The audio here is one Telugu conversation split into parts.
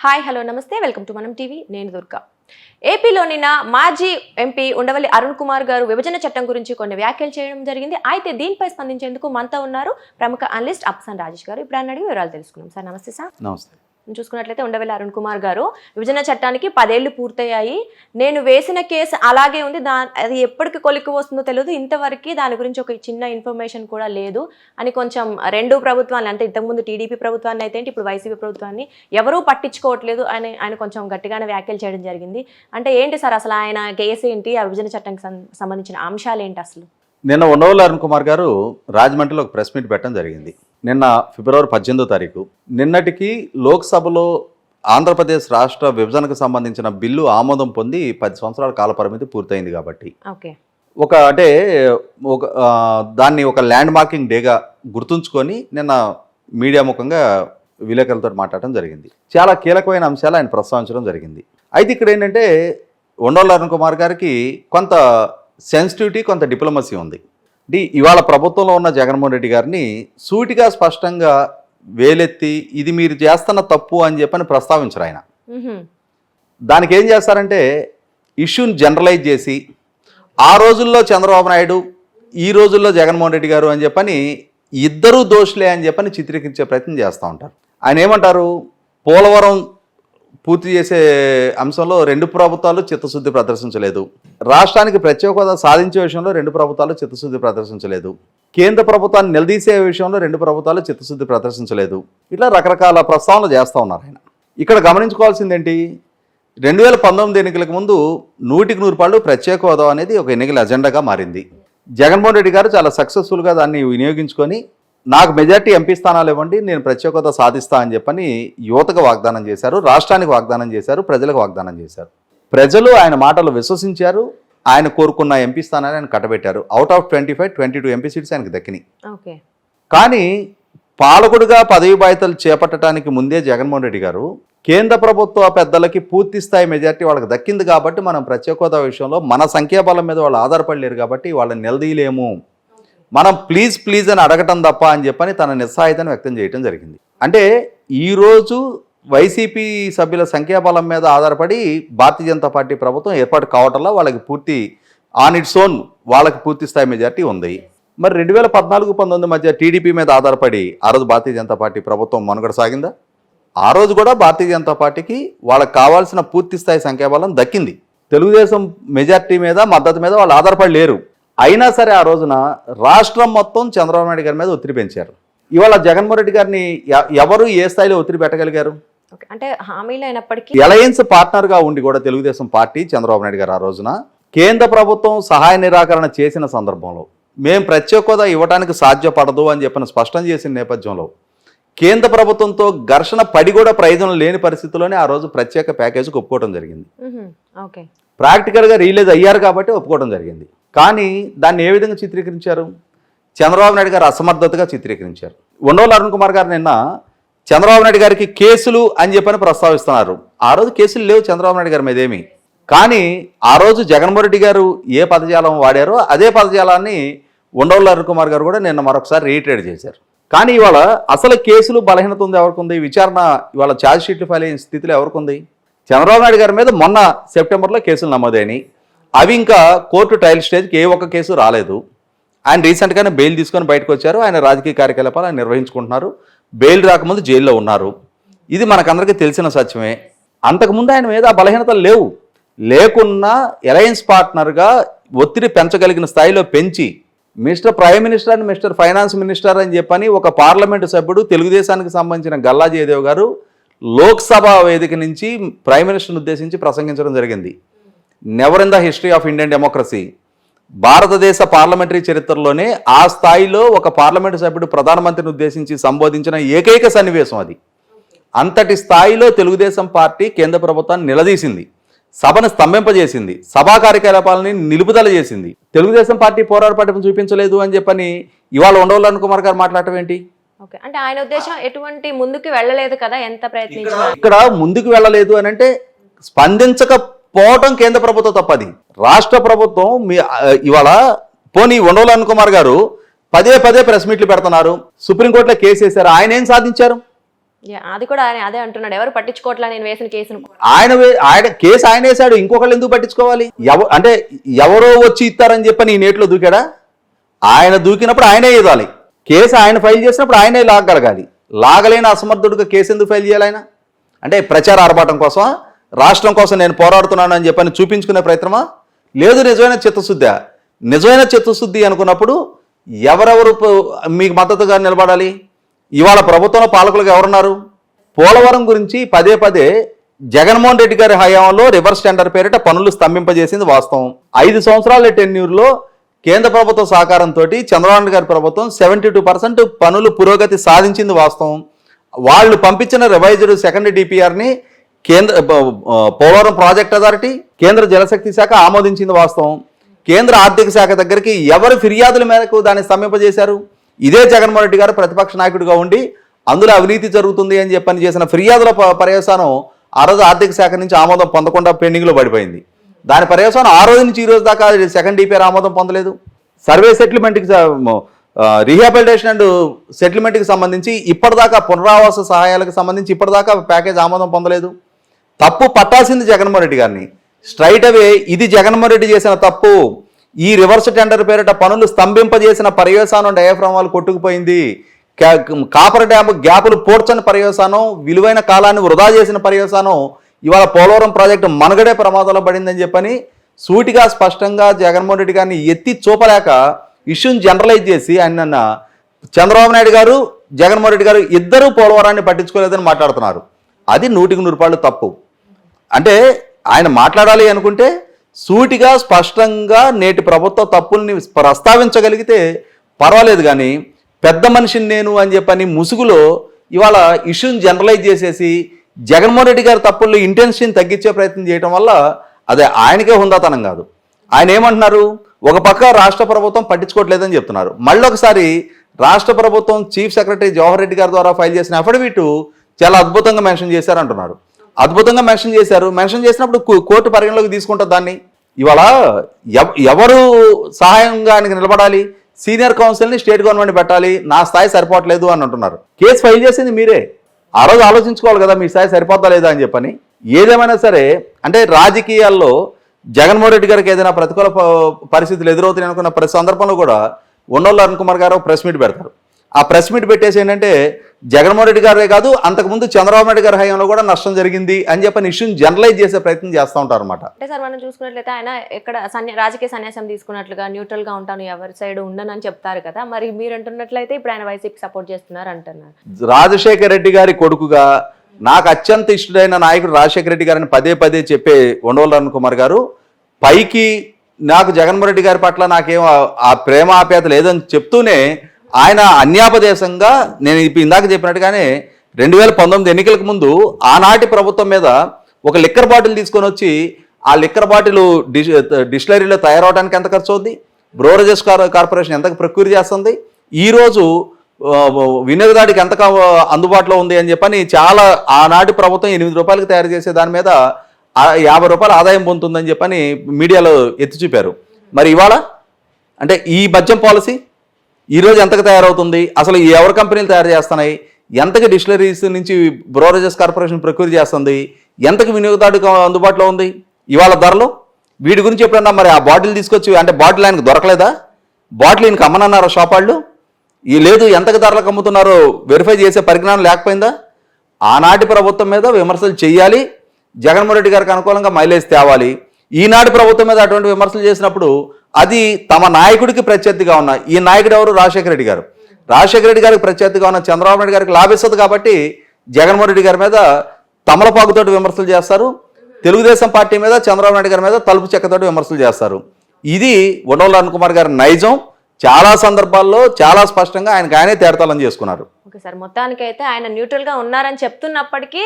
హాయ్ హలో నమస్తే వెల్కమ్ టు మనం టీవీ నేను దుర్గా. ఏపీలోని మాజీ ఎంపీ ఉండవల్లి అరుణ్ కుమార్ గారు విభజన చట్టం గురించి కొన్ని వ్యాఖ్యలు చేయడం జరిగింది. అయితే దీనిపై స్పందించేందుకు మనతో ఉన్నారు ప్రముఖ అనలిస్ట్ అప్సన్ రాజేష్ గారు. ఇప్పుడు అడిగి వివరాలు తెలుసుకున్నాం. సార్ నమస్తే. సార్ నమస్తే. చూసుకున్నట్లయితే ఉండవల్లి అరుణ్ కుమార్ గారు విభజన చట్టానికి 10 ఏళ్లు పూర్తయ్యాయి, నేను వేసిన కేసు అలాగే ఉంది, అది ఎప్పటికి కొలిక్కి వస్తుందో తెలియదు, ఇంతవరకు దాని గురించి ఒక చిన్న ఇన్ఫర్మేషన్ కూడా లేదు అని కొంచెం రెండు ప్రభుత్వాన్ని అంటే ఇంతకుముందు టీడీపీ ప్రభుత్వాన్ని అయితే ఇప్పుడు వైసీపీ ప్రభుత్వాన్ని ఎవరూ పట్టించుకోవట్లేదు అని ఆయన కొంచెం గట్టిగానే వ్యాఖ్యలు చేయడం జరిగింది. అంటే ఏంటి సార్ అసలు ఆయన కేసు ఏంటి, ఆ విభజన చట్టానికి సంబంధించిన అంశాలు ఏంటి అసలు? నిన్న ఉండవల్లి అరుణ్ కుమార్ గారు రాజమండ్రిలో ఒక ప్రెస్ మీట్ పెట్టడం జరిగింది. నిన్న ఫిబ్రవరి 18వ తారీఖు. నిన్నటికి లోక్సభలో ఆంధ్రప్రదేశ్ రాష్ట్ర విభజనకు సంబంధించిన బిల్లు ఆమోదం పొంది 10 సంవత్సరాల కాల పరిమితి పూర్తయింది కాబట్టి దాన్ని ఒక ల్యాండ్ మార్కింగ్ డేగా గుర్తుంచుకొని నిన్న మీడియా ముఖంగా విలేకరులతో మాట్లాడటం జరిగింది. చాలా కీలకమైన అంశాలు ఆయన ప్రస్తావించడం జరిగింది. అయితే ఇక్కడ ఏంటంటే ఉండవల్లి అరుణ్ కుమార్ గారికి కొంత సెన్సిటివిటీ, కొంత డిప్లొమసీ ఉంది. ఇవాళ ప్రభుత్వంలో ఉన్న జగన్మోహన్ రెడ్డి గారిని సూటిగా స్పష్టంగా వేలెత్తి ఇది మీరు చేస్తున్న తప్పు అని చెప్పని ప్రస్తావించరు ఆయన. దానికి ఏం చేస్తారంటే ఇష్యూని జనరలైజ్ చేసి ఆ రోజుల్లో చంద్రబాబు నాయుడు, ఈ రోజుల్లో జగన్మోహన్ రెడ్డి గారు అని చెప్పని ఇద్దరూ దోషులే అని చెప్పని చిత్రీకరించే ప్రయత్నం చేస్తూ ఉంటారు. ఆయన ఏమంటారు, పోలవరం పూర్తి చేసే అంశంలో 2 ప్రభుత్వాలు చిత్తశుద్ధి ప్రదర్శించలేదు, రాష్ట్రానికి ప్రత్యేక హోదా సాధించే విషయంలో 2 ప్రభుత్వాలు చిత్తశుద్ధి ప్రదర్శించలేదు, కేంద్ర ప్రభుత్వాన్ని నిలదీసే విషయంలో 2 ప్రభుత్వాలు చిత్తశుద్ధి ప్రదర్శించలేదు, ఇట్లా రకరకాల ప్రస్తావనలు చేస్తూ ఉన్నారు ఆయన. ఇక్కడ గమనించుకోవాల్సిందేంటి, 2019 ఎన్నికలకు ముందు 100% ప్రత్యేక హోదా అనేది ఒక ఎన్నికల ఎజెండాగా మారింది. జగన్మోహన్ రెడ్డి గారు చాలా సక్సెస్ఫుల్గా దాన్ని వినియోగించుకొని నాకు మెజార్టీ ఎంపీ స్థానాలు ఇవ్వండి, నేను ప్రత్యేక హోదా సాధిస్తా అని చెప్పని యువతకు వాగ్దానం చేశారు, రాష్ట్రానికి వాగ్దానం చేశారు, ప్రజలకు వాగ్దానం చేశారు. ప్రజలు ఆయన మాటలు విశ్వసించారు, ఆయన కోరుకున్న ఎంపీ స్థానాన్ని ఆయన కట్టబెట్టారు. అవుట్ ఆఫ్ 22 ఎంపీ సీట్స్ ఆయనకు దక్కినాయి. కానీ పాలకుడుగా పదవి బాధ్యతలు చేపట్టడానికి ముందే జగన్మోహన్ రెడ్డి గారు కేంద్ర ప్రభుత్వ పెద్దలకి పూర్తి స్థాయి మెజార్టీ వాళ్ళకి దక్కింది కాబట్టి మనం ప్రత్యేక హోదా విషయంలో మన సంఖ్యాబలం మీద వాళ్ళు ఆధారపడలేరు కాబట్టి వాళ్ళని నిలదీయలేము, మనం ప్లీజ్ అని అడగటం తప్ప అని చెప్పని తన నిస్సహాయతను వ్యక్తం చేయడం జరిగింది. అంటే ఈరోజు వైసీపీ సభ్యుల సంఖ్యాబలం మీద ఆధారపడి భారతీయ జనతా పార్టీ ప్రభుత్వం ఏర్పాటు కావటంలో వాళ్ళకి పూర్తి ఆన్ ఇట్స్ ఓన్ వాళ్ళకి పూర్తి స్థాయి మెజార్టీ ఉంది. మరి 2014-19 మధ్య టీడీపీ మీద ఆధారపడి ఆ రోజు భారతీయ జనతా పార్టీ ప్రభుత్వం మనుగడ సాగిందా? ఆ రోజు కూడా భారతీయ జనతా పార్టీకి వాళ్ళకి కావాల్సిన పూర్తి స్థాయి సంఖ్యాబలం దక్కింది. తెలుగుదేశం మెజార్టీ మీద మద్దతు మీద వాళ్ళు ఆధారపడి లేరు. అయినా సరే ఆ రోజున రాష్ట్రం మొత్తం చంద్రబాబు నాయుడు గారి మీద ఒత్తిడి పెంచారు. ఇవాళ జగన్మోహన్ రెడ్డి గారిని ఎవరు ఏ స్థాయిలో ఒత్తిడి పెట్టగలిగారు? అంటే హామీలు అయినప్పటికీ అలయన్స్ పార్ట్నర్గా ఉండి కూడా తెలుగుదేశం పార్టీ చంద్రబాబు నాయుడు గారు ఆ రోజున కేంద్ర ప్రభుత్వం సహాయ నిరాకరణ చేసిన సందర్భంలో మేము ప్రత్యేక హోదా ఇవ్వడానికి సాధ్యపడదు అని చెప్పిన స్పష్టం చేసిన నేపథ్యంలో కేంద్ర ప్రభుత్వంతో ఘర్షణ పడి కూడా ప్రయోజనం లేని పరిస్థితుల్లోనే ఆ రోజు ప్రత్యేక ప్యాకేజీకి ఒప్పుకోవడం జరిగింది. ప్రాక్టికల్గా రిలీజ్ అయ్యారు కాబట్టి ఒప్పుకోవడం జరిగింది. కానీ దాన్ని ఏ విధంగా చిత్రీకరించారు? చంద్రబాబు నాయుడు గారు అసమర్థతగా చిత్రీకరించారు. ఉండవల్లి అరుణ్ కుమార్ గారు నిన్న చంద్రబాబు నాయుడు గారికి కేసులు అని చెప్పని ప్రస్తావిస్తున్నారు. ఆ రోజు కేసులు లేవు చంద్రబాబు నాయుడు గారి మీద ఏమి. కానీ ఆ రోజు జగన్మోహన్ రెడ్డి గారు ఏ పదజాలం వాడారో అదే పదజాలాన్ని ఉండవల్లి అరుణ్ కుమార్ గారు కూడా నిన్న మరొకసారి రీట్రేట్ చేశారు. కానీ ఇవాళ అసలు కేసులు బలహీనత ఉంది ఎవరికి ఉంది? విచారణ ఇవాళ ఛార్జ్ షీట్లు ఫైల్ అయిన స్థితిలో ఎవరికి ఉంది? చంద్రబాబు నాయుడు గారి మీద మొన్న సెప్టెంబర్లో కేసులు నమోదైనవి. అవి ఇంకా కోర్టు ట్రయల్ స్టేజ్కి ఏ ఒక్క కేసు రాలేదు. ఆయన రీసెంట్గానే బెయిల్ తీసుకొని బయటకు వచ్చారు. ఆయన రాజకీయ కార్యకలాపాలు ఆయన నిర్వహించుకుంటున్నారు. బెయిల్ రాకముందు జైల్లో ఉన్నారు. ఇది మనకందరికీ తెలిసిన సత్యమే. అంతకుముందు ఆయన మీద ఆ బలహీనతలు లేవు. లేకున్నా అలయన్స్ పార్ట్నర్గా ఒత్తిడి పెంచగలిగిన స్థాయిలో పెంచి mister prime minister and mister finance minister అని చెప్పని ఒక పార్లమెంటు సభ్యుడు తెలుగుదేశానికి సంబంధించిన గల్లా జయదేవ్ గారు లోక్సభ వేదిక నుంచి ప్రైమ్ మినిస్టర్ని ఉద్దేశించి ప్రసంగించడం జరిగింది. Never in the history of Indian democracy, భారతదేశ పార్లమెంటరీ చరిత్రలోనే ఆ స్థాయిలో ఒక పార్లమెంటు సభ్యుడు ప్రధానమంత్రిని ఉద్దేశించి సంబోధించిన ఏకైక సన్నివేశం అది. అంతటి స్థాయిలో తెలుగుదేశం పార్టీ కేంద్ర ప్రభుత్వాన్ని నిలదీసింది, సభను స్తంభింపజేసింది, సభా కార్యకలాపాలని నిలుపుదల చేసింది. తెలుగుదేశం పార్టీ పోరాట పట్టింపు చూపించలేదు అని చెప్పని ఇవాళ ఉండవల్లి అరుణ్ కుమార్ గారు మాట్లాడటం ఏంటి? అంటే ఆయన ఉద్దేశం ఎటువంటి ముందుకు వెళ్ళలేదు కదా, ఎంత ప్రయత్నించినా. ఇక్కడ ముందుకు వెళ్ళలేదు అని అంటే స్పందించకపోవటం కేంద్ర ప్రభుత్వం తప్పది. రాష్ట్ర ప్రభుత్వం ఇవాళ పోనీ ఉండవల్లి అరుణ్ కుమార్ గారు పదే ప్రెస్ మీట్లు పెడుతున్నారు, సుప్రీంకోర్టులో కేసు వేశారు, ఆయన ఏం సాధించారు? అది కూడా అదే అంటున్నాడు, ఎవరు పట్టించుకోవట్లా నేను వేసిన కేసును. ఆయన కేసు ఆయన వేశాడు, ఇంకొకళ్ళు ఎందుకు పట్టించుకోవాలి? అంటే ఎవరో వచ్చి ఇస్తారని చెప్పని ఈ నేట్లో దూకాడా? ఆయన దూకినప్పుడు ఆయనే ఇవ్వాలి. కేసు ఆయన ఫైల్ చేసినప్పుడు ఆయనే లాగగలగాలి. లాగలేని అసమర్థుడిగా కేసు ఎందుకు ఫైల్ చేయాలి ఆయన? అంటే ప్రచార ఆర్భాటం కోసం, రాష్ట్రం కోసం నేను పోరాడుతున్నాను అని చెప్పని చూపించుకునే ప్రయత్నమా? లేదు, నిజమైన చిత్తశుద్ధి. నిజమైన చిత్తశుద్ధి అనుకున్నప్పుడు ఎవరెవరు మీకు మద్దతుగా నిలబడాలి? ఇవాళ ప్రభుత్వంలో పాలకులుగా ఎవరున్నారు? పోలవరం గురించి పదే పదే జగన్మోహన్ రెడ్డి గారి హయాంలో రివర్స్ టెండర్ పేరిట పనులు స్తంభింపజేసింది వాస్తవం. 5 సంవత్సరాల టెన్యూర్లో కేంద్ర ప్రభుత్వ సహకారంతో చంద్రబాబు నాయుడు గారి ప్రభుత్వం 72% పనులు పురోగతి సాధించింది వాస్తవం. వాళ్ళు పంపించిన రివైజ్డ్ సెకండ్ డిపిఆర్ని పోలవరం ప్రాజెక్ట్ అథారిటీ, కేంద్ర జలశక్తి శాఖ ఆమోదించింది వాస్తవం. కేంద్ర ఆర్థిక శాఖ దగ్గరికి ఎవరు ఫిర్యాదుల మేరకు దాన్ని స్తంభింపజేశారు? ఇదే జగన్మోహన్ రెడ్డి గారు ప్రతిపక్ష నాయకుడిగా ఉండి అందులో అవినీతి జరుగుతుంది అని చెప్పని చేసిన ఫిర్యాదుల పర్యవసానం ఆ రోజు ఆర్థిక శాఖ నుంచి ఆమోదం పొందకుండా పెండింగ్లో పడిపోయింది. దాని పర్యవసానం ఆ రోజు నుంచి ఈ రోజు దాకా సెకండ్ డిపిఆర్ ఆమోదం పొందలేదు. సర్వే సెటిల్మెంట్కి, రీహాబిలిటేషన్ అండ్ సెటిల్మెంట్కి సంబంధించి ఇప్పటిదాకా, పునరావాస సహాయాలకు సంబంధించి ఇప్పటిదాకా ప్యాకేజ్ ఆమోదం పొందలేదు. తప్పు పట్టాల్సింది జగన్మోహన్ రెడ్డి గారిని. స్ట్రైట్ అవే ఇది జగన్మోహన్ రెడ్డి చేసిన తప్పు. ఈ రివర్స్ టెండర్ పేరిట పనులు స్తంభింపజేసిన పర్యవసానం డయాఫ్రామ్ వాళ్ళు కొట్టుకుపోయింది. కాపర్ డ్యామ్ గ్యాపులు పోడ్చని పర్యవసానం, విలువైన కాలాన్ని వృధా చేసిన పర్యవసానం ఇవాళ పోలవరం ప్రాజెక్టు మనుగడే ప్రమాదంలో పడిందని చెప్పని సూటిగా స్పష్టంగా జగన్మోహన్ రెడ్డి గారిని ఎత్తి చూపలేక ఇష్యూని జనరలైజ్ చేసి ఆయన చంద్రబాబు నాయుడు గారు, జగన్మోహన్ రెడ్డి గారు ఇద్దరూ పోలవరాన్ని పట్టించుకోలేదని మాట్లాడుతున్నారు. అది 100% తప్పు. అంటే ఆయన మాట్లాడాలి అనుకుంటే సూటిగా స్పష్టంగా నేటి ప్రభుత్వ తప్పుల్ని ప్రస్తావించగలిగితే పర్వాలేదు, కానీ పెద్ద మనిషిని నేను అని చెప్పని ముసుగులో ఇవాళ ఇష్యూని జనరలైజ్ చేసేసి జగన్మోహన్ రెడ్డి గారి తప్పుల్లో ఇంటెన్షన్ తగ్గించే ప్రయత్నం చేయడం వల్ల అదే ఆయనకే హుందాతనం కాదు. ఆయన ఏమంటున్నారు? ఒక పక్క రాష్ట్ర ప్రభుత్వం పట్టించుకోవట్లేదని చెప్తున్నారు. మళ్ళీ ఒకసారి రాష్ట్ర ప్రభుత్వం చీఫ్ సెక్రటరీ జవహర్ రెడ్డి గారి ద్వారా ఫైల్ చేసిన అఫిడవిట్ చాలా అద్భుతంగా మెన్షన్ చేశారంటున్నారు. అద్భుతంగా మెన్షన్ చేశారు. మెన్షన్ చేసినప్పుడు కోర్టు పరిగణలోకి తీసుకుంటుంది దాన్ని. ఇవాళ ఎవరు సహాయంగా ఆయనకి నిలబడాలి? సీనియర్ కౌన్సిల్ని స్టేట్ గవర్నమెంట్ పెట్టాలి. నా స్థాయి సరిపోవట్లేదు అని అంటున్నారు. కేసు ఫైల్ చేసింది మీరే. ఆ రోజు ఆలోచించుకోవాలి కదా మీ స్థాయి సరిపోతా లేదా అని చెప్పని. ఏదేమైనా సరే, అంటే రాజకీయాల్లో జగన్మోహన్ రెడ్డి గారికి ఏదైనా ప్రతికూల పరిస్థితులు ఎదురవుతాయి అనుకున్న ప్రతి సందర్భంలో కూడా ఉండవల్లి అరుణ్ కుమార్ గారు ప్రెస్ మీట్ పెడతారు. ఆ ప్రెస్ మీట్ పెట్టేసి ఏంటంటే జగన్మోహన్ రెడ్డి గారే కాదు, అంతకుముందు చంద్రబాబు నాయుడు గారి హయాంలో కూడా నష్టం జరిగింది అని చెప్పని ఇష్యూని జనరలైజ్ చేసే ప్రయత్నం చేస్తూ ఉంటారు అనమాట. అంటే సార్ మనం చూసుకున్నట్లయితే ఆయన ఎక్కడ రాజకీయ సన్యాసం తీసుకున్నట్లుగా న్యూట్రల్ గా ఉంటాను, ఎవరి సైడ్ ఉండనని చెప్తారు కదా, మరి మీరు అంటున్నట్లయితే ఇప్పుడు ఆయన వైసీపీ సపోర్ట్ చేస్తున్నారు అంటున్నారు. రాజశేఖర రెడ్డి గారి కొడుకుగా నాకు అత్యంత ఇష్టమైన నాయకుడు రాజశేఖర రెడ్డి గారిని పదే పదే చెప్పే ఉండవల్లి అరుణ్ కుమార్ గారు పైకి నాకు జగన్మోహన్ రెడ్డి గారి పట్ల నాకేం ఆ ప్రేమ ఆప్యాయత లేదని చెప్తూనే ఆయన అన్యాపదేశంగా, నేను ఇందాక చెప్పినట్టుగానే 2019 ఎన్నికలకు ముందు ఆనాటి ప్రభుత్వం మీద ఒక లిక్కర్ బాటిల్ తీసుకొని వచ్చి ఆ లిక్కర్ బాటిల్ డిస్టిలరీలో తయారవడానికి ఎంత ఖర్చు అవుద్ది, బ్రోరేజెస్ కార్పొరేషన్ ఎంత ప్రొక్యూర్ చేస్తుంది, ఈరోజు వినియోగదాడికి ఎంత అందుబాటులో ఉంది అని చెప్పని చాలా ఆనాటి ప్రభుత్వం 8 రూపాయలకు తయారు చేసే దాని మీద 50 రూపాయలు ఆదాయం పొందుతుందని చెప్పని మీడియాలో ఎత్తి చూపారు. మరి ఇవాళ అంటే ఈ మద్యం పాలసీ ఈరోజు ఎంతకు తయారవుతుంది, అసలు ఎవరి కంపెనీలు తయారు చేస్తున్నాయి, ఎంతకి డిస్టిలరీస్ నుంచి బ్రోరేజెస్ కార్పొరేషన్ ప్రొక్యూర్ చేస్తుంది, ఎంతకి వినియోగదారుడికి అందుబాటులో ఉంది ఇవాళ ధరలు, వీటి గురించి ఎప్పుడన్నా మరి ఆ బాటిల్ తీసుకొచ్చి అంటే బాటిల్ ఆయనకు దొరకలేదా, బాటిల్ ఈయనకి అమ్మనన్నారా షాప్ వాళ్ళు, ఈ లేదు ఎంతకు ధరలకు అమ్ముతున్నారో వెరిఫై చేసే పరిజ్ఞానం లేకపోయిందా? ఆనాటి ప్రభుత్వం మీద విమర్శలు చేయాలి, జగన్మోహన్ రెడ్డి గారికి అనుకూలంగా మైలేజ్ తేవాలి. ఈనాటి ప్రభుత్వం మీద అటువంటి విమర్శలు చేసినప్పుడు అది తమ నాయకుడికి ప్రత్యర్థిగా ఉన్న ఈ నాయకుడు ఎవరు? రాజశేఖర రెడ్డి గారు. రాజశేఖర రెడ్డి గారికి ప్రత్యర్థిగా ఉన్న చంద్రబాబు నాయుడు గారికి లాభిస్తుంది కాబట్టి జగన్మోహన్ రెడ్డి గారి మీద తమలపాకుతోటి విమర్శలు చేస్తారు, తెలుగుదేశం పార్టీ మీద చంద్రబాబు నాయుడు గారి మీద తలుపు చెక్కతోటి విమర్శలు చేస్తారు. ఇది ఉండవల్లి అరుణ్ కుమార్ గారి నైజం. చాలా సందర్భాల్లో చాలా స్పష్టంగా ఆయనే తేడతలని చేసుకున్నారు. ఓకే సార్, మొత్తానికి అయితే ఆయన న్యూట్రల్ గా ఉన్నారని చెప్తున్నప్పటికీ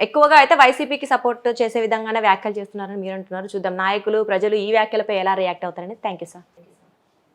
ఎక్కువగా అయితే వైసీపీకి సపోర్ట్ చేసే విధంగానే వ్యాఖ్యలు చేస్తున్నారని మీరు అంటున్నారు. చూద్దాం నాయకులు, ప్రజలు ఈ వ్యాఖ్యలపై ఎలా రియాక్ట్ అవుతారని. Thank you sir.